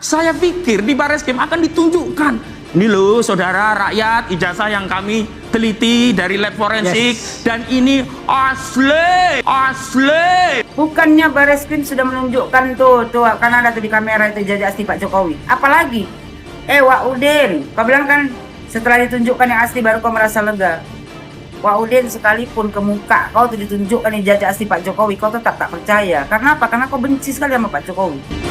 Saya pikir di Bareskrim akan ditunjukkan. Ini loh saudara rakyat, ijazah yang kami teliti dari lab forensik. Dan ini asli. Bukannya Bareskrim sudah menunjukkan tuh kan ada tuh di kamera itu ijazah asli Pak Jokowi. Apalagi? Wak Udin, kau bilang kan setelah ditunjukkan yang asli baru kau merasa lega. Wak Udin, sekalipun ke muka kau tuh ditunjukkan ijazah asli Pak Jokowi, kau tetap tak percaya. Karena apa? Karena kau benci sekali sama Pak Jokowi.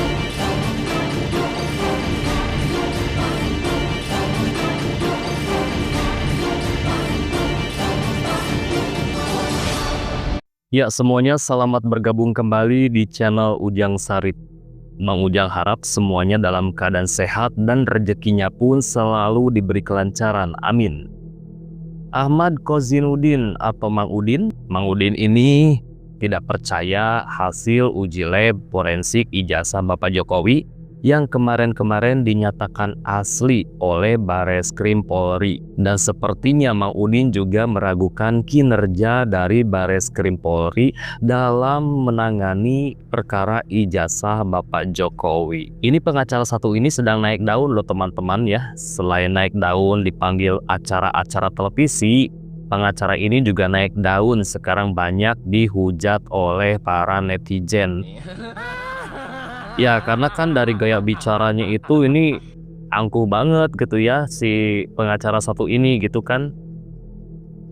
Ya, semuanya selamat bergabung kembali di channel Ujang Sarit. Mang Ujang harap semuanya dalam keadaan sehat dan rezekinya pun selalu diberi kelancaran. Amin. Ahmad Kozinuddin atau Mang Udin. Mang Udin ini tidak percaya hasil uji lab forensik ijazah Bapak Jokowi yang kemarin-kemarin dinyatakan asli oleh Bareskrim Polri. Dan sepertinya Mang Udin juga meragukan kinerja dari Bareskrim Polri dalam menangani perkara ijazah Bapak Jokowi. Ini pengacara satu ini sedang naik daun loh teman-teman ya. Selain naik daun dipanggil acara-acara televisi, pengacara ini juga naik daun sekarang banyak dihujat oleh para netizen. Ya karena kan dari gaya bicaranya itu ini angkuh banget gitu ya si pengacara satu ini gitu kan.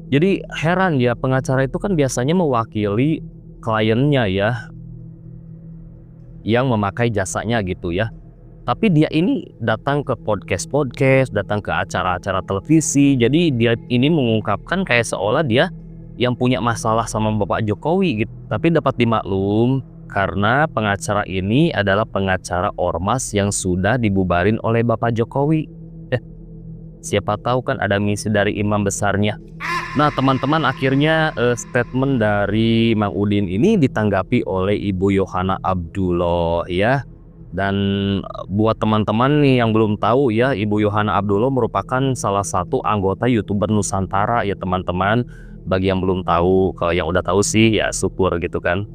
Jadi heran ya, pengacara itu kan biasanya mewakili kliennya ya yang memakai jasanya gitu ya. Tapi dia ini datang ke podcast, datang ke acara-acara televisi. Jadi dia ini mengungkapkan kayak seolah dia yang punya masalah sama Bapak Jokowi gitu. Tapi dapat dimaklum karena pengacara ini adalah pengacara ormas yang sudah dibubarin oleh Bapak Jokowi. Siapa tahu kan ada misi dari imam besarnya. Nah teman-teman, akhirnya statement dari Mang Udin ini ditanggapi oleh Ibu Yohana Abdullah ya. Dan buat teman-teman nih yang belum tahu ya, Ibu Yohana Abdullah merupakan salah satu anggota YouTuber Nusantara ya teman-teman. Bagi yang belum tahu, kalau yang udah tahu sih ya syukur gitu kan.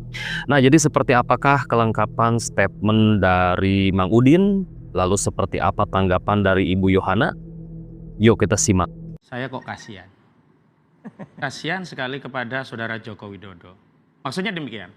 Nah jadi seperti apakah kelengkapan statement dari Mang Udin? Lalu seperti apa tanggapan dari Ibu Yohana? Yuk kita simak. Saya kok kasihan. Kasihan sekali kepada saudara Joko Widodo. Maksudnya demikian.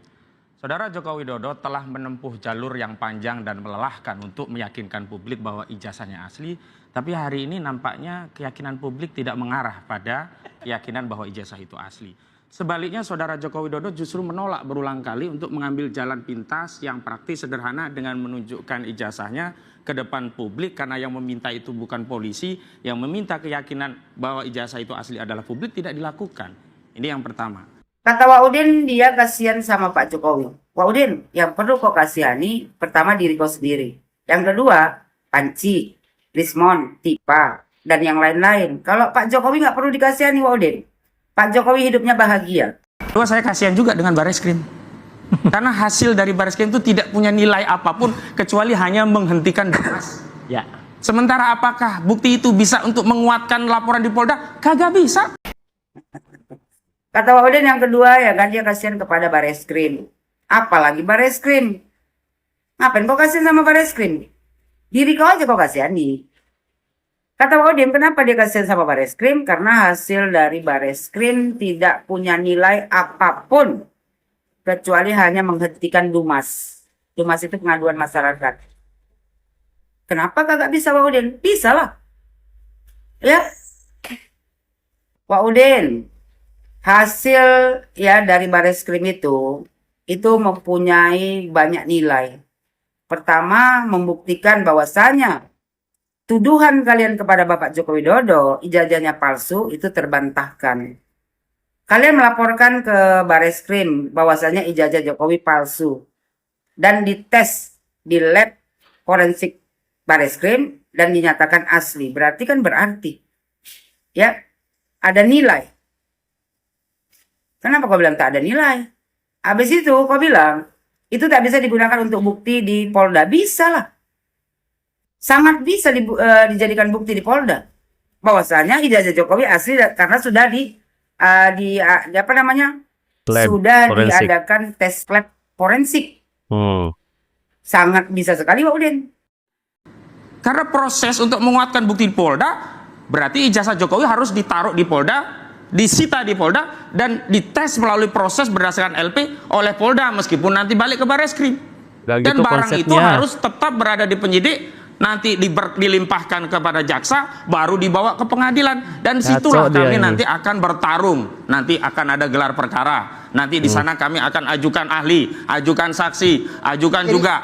Saudara Joko Widodo telah menempuh jalur yang panjang dan melelahkan untuk meyakinkan publik bahwa ijazahnya asli. Tapi hari ini nampaknya keyakinan publik tidak mengarah pada keyakinan bahwa ijazah itu asli. Sebaliknya saudara Joko Widodo justru menolak berulang kali untuk mengambil jalan pintas yang praktis sederhana dengan menunjukkan ijazahnya ke depan publik. Karena yang meminta itu bukan polisi, yang meminta keyakinan bahwa ijazah itu asli adalah publik tidak dilakukan. Ini yang pertama. Kata Wak Udin, dia kasihan sama Pak Jokowi. Wak Udin, yang perlu kau kasihani pertama diri kau sendiri. Yang kedua, Panci, Rismon, Tipa, dan yang lain-lain. Kalau Pak Jokowi nggak perlu dikasihani Wak Udin. Pak Jokowi hidupnya bahagia. Kedua, saya kasihan juga dengan Bareskrim. Karena hasil dari Bareskrim itu tidak punya nilai apapun kecuali hanya menghentikan Dimas. Ya. Sementara apakah bukti itu bisa untuk menguatkan laporan di Polda? Kagak bisa. Kata Wak Udin yang kedua ya kan, dia kasihan kepada Bareskrim. Apalagi Bareskrim. Ngapain kau kasihan sama Bareskrim? Diri kau aja kau kasihani. Kata Wak Udin, kenapa dia kasihan sama Bareskrim? Karena hasil dari Bareskrim tidak punya nilai apapun kecuali hanya menghentikan Dumas. Dumas itu pengaduan masyarakat. Kenapa kagak bisa Wak Udin? Bisa lah. Ya. Wak Udin, hasil ya dari Bareskrim itu mempunyai banyak nilai. Pertama, membuktikan bahwasanya tuduhan kalian kepada Bapak Joko Widodo ijazahnya palsu itu terbantahkan. Kalian melaporkan ke Bareskrim bahwasanya ijazah Jokowi palsu dan dites di lab forensik Bareskrim dan dinyatakan asli. Berarti ya ada nilai. Kenapa kau bilang tak ada nilai? Habis itu kau bilang itu tak bisa digunakan untuk bukti di Polda. Bisa lah. Sangat bisa dijadikan bukti di Polda. Bahwasanya ijazah Jokowi asli karena sudah sudah diadakan tes lab forensik. Sangat bisa sekali Wak Udin. Karena proses untuk menguatkan bukti di Polda, berarti ijazah Jokowi harus ditaruh di Polda, disita di Polda, dan dites melalui proses berdasarkan LP oleh Polda, meskipun nanti balik ke Bareskrim. Gak Dan gitu barang itu konsepnya. harus tetap berada di penyidik, nanti dilimpahkan kepada jaksa, baru dibawa ke pengadilan. Dan situlah Kacau dia kami ini. nanti akan bertarung. Nanti akan ada gelar perkara. Nanti di sana kami akan ajukan ahli, ajukan saksi, ajukan juga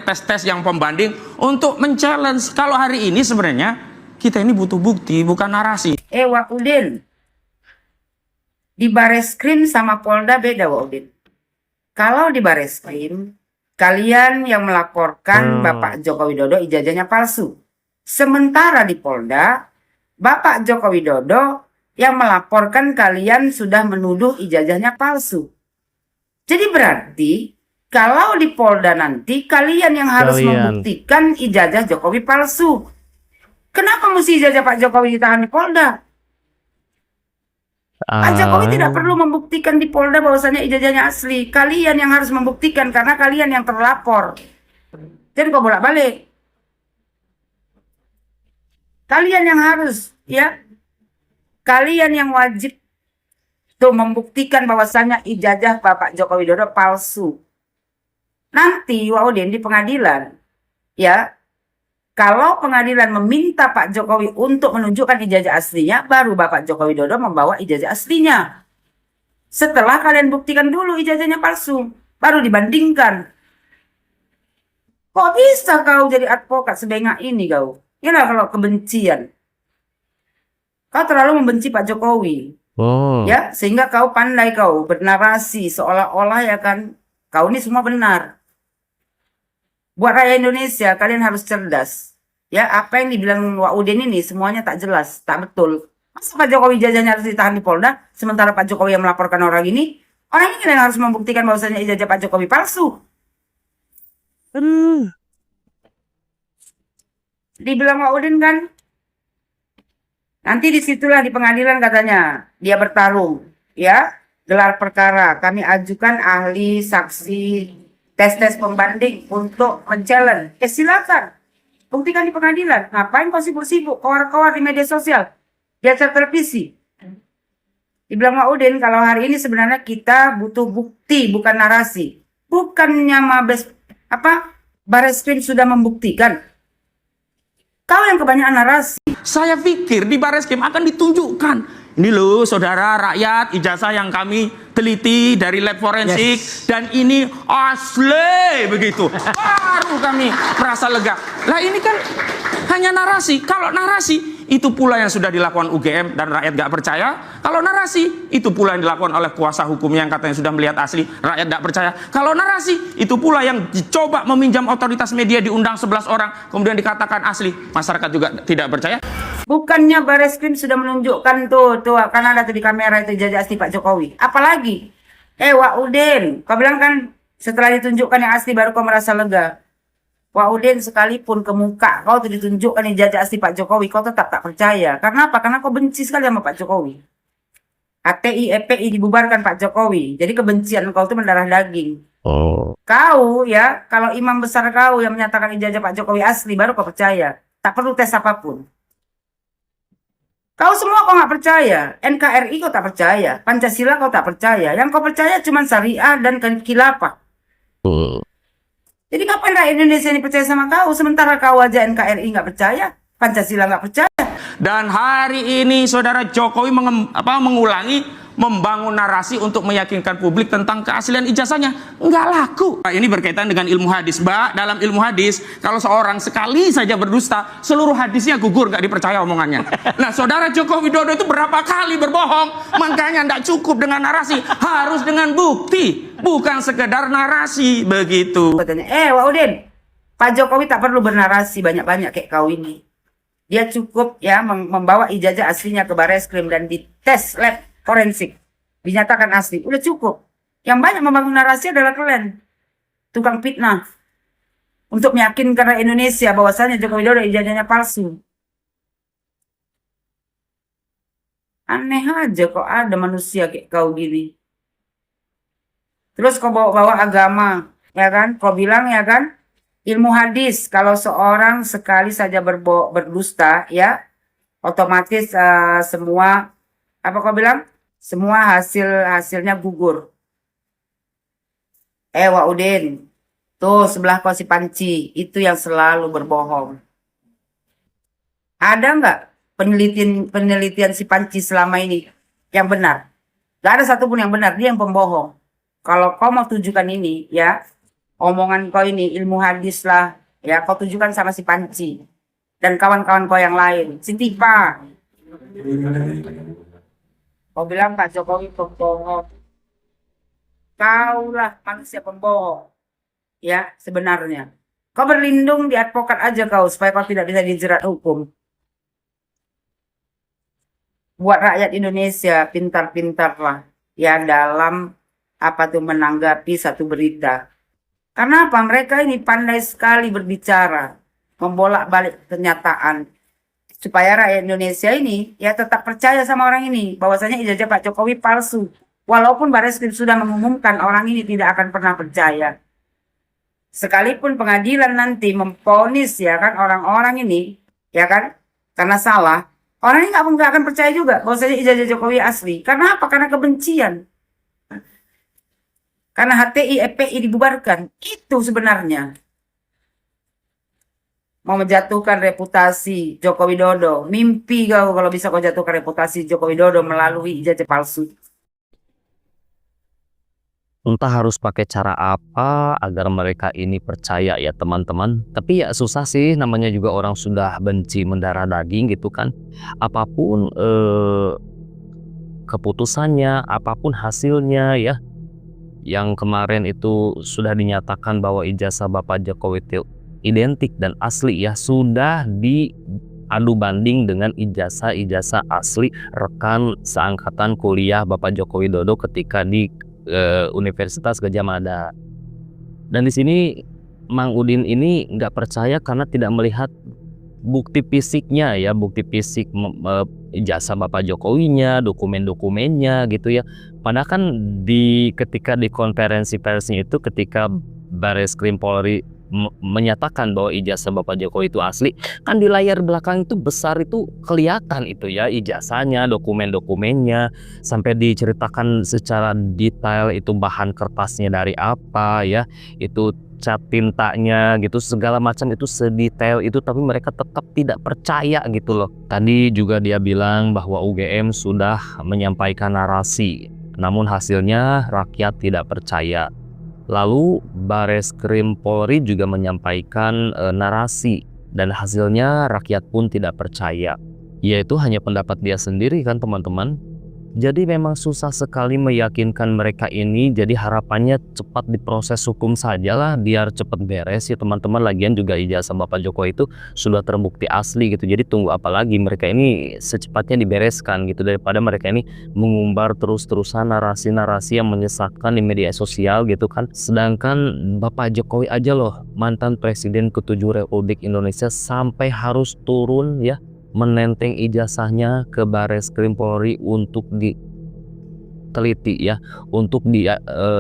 tes-tes yang pembanding untuk men-challenge. Kalau hari ini sebenarnya kita ini butuh bukti, bukan narasi. Wak Udin, di Bareskrim sama Polda beda, Wak Udin. Kalau di Bareskrim, kalian yang melaporkan Bapak Joko Widodo ijazahnya palsu. Sementara di Polda, Bapak Joko Widodo yang melaporkan kalian sudah menuduh ijazahnya palsu. Jadi berarti kalau di Polda nanti kalian yang harus membuktikan ijazah Jokowi palsu. Kenapa mesti ijazah Pak Jokowi ditahan di Polda? Pak Jokowi tidak perlu membuktikan di Polda bahwasannya ijazahnya asli. Kalian yang harus membuktikan karena kalian yang terlapor. Jadi kok bolak-balik. Kalian yang harus, ya. Kalian yang wajib tuh membuktikan bahwasannya ijazah Bapak Joko Widodo palsu. Nanti Wak Udin di pengadilan, ya. Kalau pengadilan meminta Pak Jokowi untuk menunjukkan ijazah aslinya, baru Bapak Joko Widodo membawa ijazah aslinya. Setelah kalian buktikan dulu ijazahnya palsu, baru dibandingkan. Kok bisa kau jadi advokat sebengak ini kau? Inilah kalau kebencian. Kau terlalu membenci Pak Jokowi. Ya, sehingga kau pandai kau bernarasi seolah-olah ya kan, kau ini semua benar. Buat rakyat Indonesia, kalian harus cerdas. Ya, apa yang dibilang Wak Udin ini semuanya tak jelas, tak betul. Masa Pak Jokowi ijazahnya harus ditahan di Polda, sementara Pak Jokowi yang melaporkan orang ini yang harus membuktikan bahwasanya ijazah Pak Jokowi palsu. Dibilang Wak Udin kan, nanti disitulah di pengadilan katanya dia bertarung, ya, gelar perkara. Kami ajukan ahli, saksi, tes-tes pembanding untuk men-challenge. Silakan. Buktikan di pengadilan. Ngapain kau sibuk-sibuk, kowar-kowar di media sosial, di acara televisi? Dibilang Wak Udin, kalau hari ini sebenarnya kita butuh bukti, bukan narasi. Bukannya Bareskrim sudah membuktikan. Kau yang kebanyakan narasi. Saya pikir di Bareskrim akan ditunjukkan. Ini loh saudara rakyat, ijazah yang kami teliti dari lab forensik. Dan ini asli begitu. Baru kami merasa lega. Lah ini kan hanya narasi. Kalau narasi, itu pula yang sudah dilakukan UGM dan rakyat gak percaya. Kalau narasi, itu pula yang dilakukan oleh kuasa hukumnya yang katanya sudah melihat asli, rakyat gak percaya. Kalau narasi, itu pula yang dicoba meminjam otoritas media, diundang 11 orang, kemudian dikatakan asli, masyarakat juga tidak percaya. Bukannya Bareskrim sudah menunjukkan tuh kan ada tuh di kamera itu ijazah asli Pak Jokowi. Apalagi? Wak Udin, kau bilang kan setelah ditunjukkan yang asli baru kau merasa lega. Wak Udin, sekalipun ke muka kau tuh ditunjukkan ijazah asli Pak Jokowi, kau tetap tak percaya. Karena apa? Karena kau benci sekali sama Pak Jokowi. HTI, EPI dibubarkan Pak Jokowi. Jadi kebencian kau tuh mendarah daging. Kau ya, kalau imam besar kau yang menyatakan ijazah Pak Jokowi asli, baru kau percaya. Tak perlu tes apapun. Kau semua kau nggak percaya. NKRI kau tak percaya. Pancasila kau tak percaya. Yang kau percaya cuma syariah dan khilafah. Jadi kapan rakyat Indonesia ini percaya sama kau? Sementara kau aja NKRI nggak percaya, Pancasila nggak percaya. Dan hari ini saudara Jokowi mengulangi, membangun narasi untuk meyakinkan publik tentang keaslian ijazahnya. Nggak laku. Ini berkaitan dengan ilmu hadis. Mbak, dalam ilmu hadis, kalau seorang sekali saja berdusta, seluruh hadisnya gugur, nggak dipercaya omongannya. Nah, saudara Joko Widodo itu berapa kali berbohong. Makanya nggak cukup dengan narasi, harus dengan bukti. Bukan sekedar narasi, begitu. Wak Udin, Pak Jokowi tak perlu bernarasi banyak-banyak kayak kau ini. Dia cukup ya membawa ijazah aslinya ke Bareskrim dan dites lab forensik. Dinyatakan asli. Udah cukup. Yang banyak membangun narasi adalah kalian. Tukang fitnah. Untuk meyakinkan rakyat Indonesia bahwasanya Joko Widodo ijazahnya palsu. Aneh aja kok ada manusia kayak kau gini. Terus kau bawa-bawa agama. Ya kan? Kau bilang ya kan? Ilmu hadis, kalau seorang sekali saja berdusta, ya, otomatis semua, apa kau bilang? Semua hasilnya gugur. Wak Udin, tuh sebelah kau si Panci, itu yang selalu berbohong. Ada nggak penelitian si Panci selama ini yang benar? Gak ada satupun yang benar, dia yang pembohong. Kalau kau mau tujukan ini, ya, omongan kau ini ilmu hadis lah, ya, kau tujukan sama si Panci dan kawan-kawan kau yang lain. Si Tipa, kau bilang Pak Jokowi pembohong. Kaulah manusia pembohong, ya, sebenarnya. Kau berlindung di advokat aja kau, supaya kau tidak bisa dijerat hukum. Buat rakyat Indonesia pintar-pintarlah, ya, dalam apa tuh menanggapi satu berita. Karena apa? Mereka ini pandai sekali berbicara, membolak-balik kenyataan, supaya rakyat Indonesia ini ya tetap percaya sama orang ini, bahwasanya ijazah Pak Jokowi palsu. Walaupun Barreskrim sudah mengumumkan, orang ini tidak akan pernah percaya. Sekalipun pengadilan nanti memvonis, ya kan, orang-orang ini, ya kan, karena salah, orang ini nggak akan percaya juga bahwasanya ijazah Jokowi asli. Karena apa? Karena kebencian. Karena HTI, FPI dibubarkan. Itu sebenarnya. Mau menjatuhkan reputasi Joko Widodo. Mimpi kau kalau bisa kau jatuhkan reputasi Joko Widodo melalui ijazah palsu. Entah harus pakai cara apa agar mereka ini percaya ya teman-teman. Tapi ya susah sih, namanya juga orang sudah benci mendarah daging gitu kan. Apapun keputusannya, apapun hasilnya ya. Yang kemarin itu sudah dinyatakan bahwa ijazah Bapak Jokowi itu identik dan asli ya. Sudah diadu banding dengan ijazah-ijazah asli rekan seangkatan kuliah Bapak Joko Widodo ketika di Universitas Gadjah Mada. Dan di sini Mang Udin ini nggak percaya karena tidak melihat bukti fisiknya ya, bukti fisik ijazah Bapak Jokowinya, dokumen-dokumennya gitu ya. Padahal kan ketika di konferensi persnya itu, ketika Barreskrim Polri menyatakan bahwa ijazah Bapak Jokowi itu asli, kan di layar belakang itu besar itu kelihatan itu ya ijazahnya, dokumen-dokumennya, sampai diceritakan secara detail itu bahan kertasnya dari apa ya, itu cat tintanya gitu, segala macam itu sedetail itu, tapi mereka tetap tidak percaya gitu loh. Tadi juga dia bilang bahwa UGM sudah menyampaikan narasi, namun hasilnya rakyat tidak percaya. Lalu Barreskrim Polri juga menyampaikan narasi dan hasilnya rakyat pun tidak percaya. Yaitu hanya pendapat dia sendiri kan teman-teman. Jadi memang susah sekali meyakinkan mereka ini. Jadi harapannya cepat diproses hukum sajalah biar cepat beres ya teman-teman. Lagian juga ijazah Bapak Jokowi itu sudah terbukti asli gitu. Jadi tunggu apa lagi, mereka ini secepatnya dibereskan gitu, daripada mereka ini mengumbar terus-terusan narasi-narasi yang menyesatkan di media sosial gitu kan. Sedangkan Bapak Jokowi aja loh, mantan Presiden ke-7 Republik Indonesia, sampai harus turun ya menenteng ijazahnya ke Barreskrim Polri untuk diteliti ya, untuk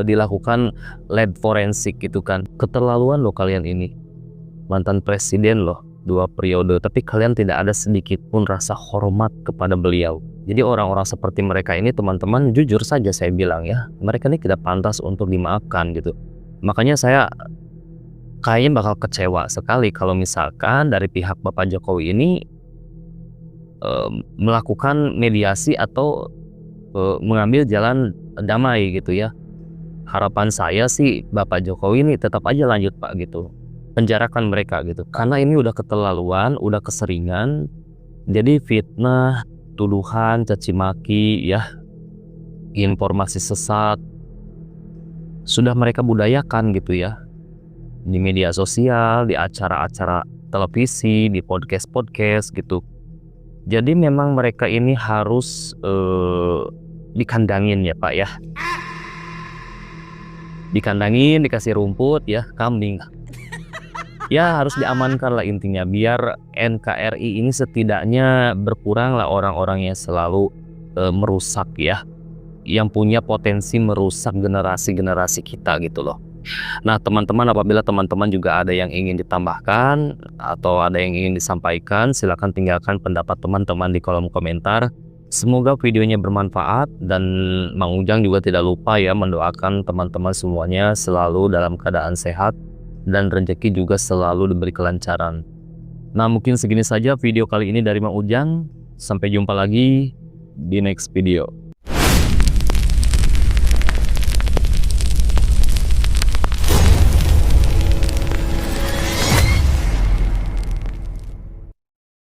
dilakukan lab forensik gitu kan. Keterlaluan loh kalian ini, mantan presiden loh 2 periode, tapi kalian tidak ada sedikit pun rasa hormat kepada beliau. Jadi orang-orang seperti mereka ini teman-teman, jujur saja saya bilang ya, mereka ini tidak pantas untuk dimaafkan gitu. Makanya saya kayaknya bakal kecewa sekali kalau misalkan dari pihak Bapak Jokowi ini melakukan mediasi atau mengambil jalan damai gitu ya. Harapan saya sih Bapak Jokowi ini tetap aja lanjut Pak gitu, penjarakan mereka gitu, karena ini udah keterlaluan, udah keseringan. Jadi fitnah, tuduhan, caci maki ya, informasi sesat sudah mereka budayakan gitu ya, di media sosial, di acara-acara televisi, di podcast-podcast gitu. Jadi memang mereka ini harus dikandangin ya Pak ya. Dikandangin, dikasih rumput ya, kambing. Ya harus diamankan lah intinya, biar NKRI ini setidaknya berkurang lah orang-orang yang selalu merusak ya, yang punya potensi merusak generasi-generasi kita gitu loh. Nah, teman-teman, apabila teman-teman juga ada yang ingin ditambahkan atau ada yang ingin disampaikan, silakan tinggalkan pendapat teman-teman di kolom komentar. Semoga videonya bermanfaat dan Mang Ujang juga tidak lupa ya mendoakan teman-teman semuanya selalu dalam keadaan sehat dan rezeki juga selalu diberi kelancaran. Nah, mungkin segini saja video kali ini dari Mang Ujang. Sampai jumpa lagi di next video.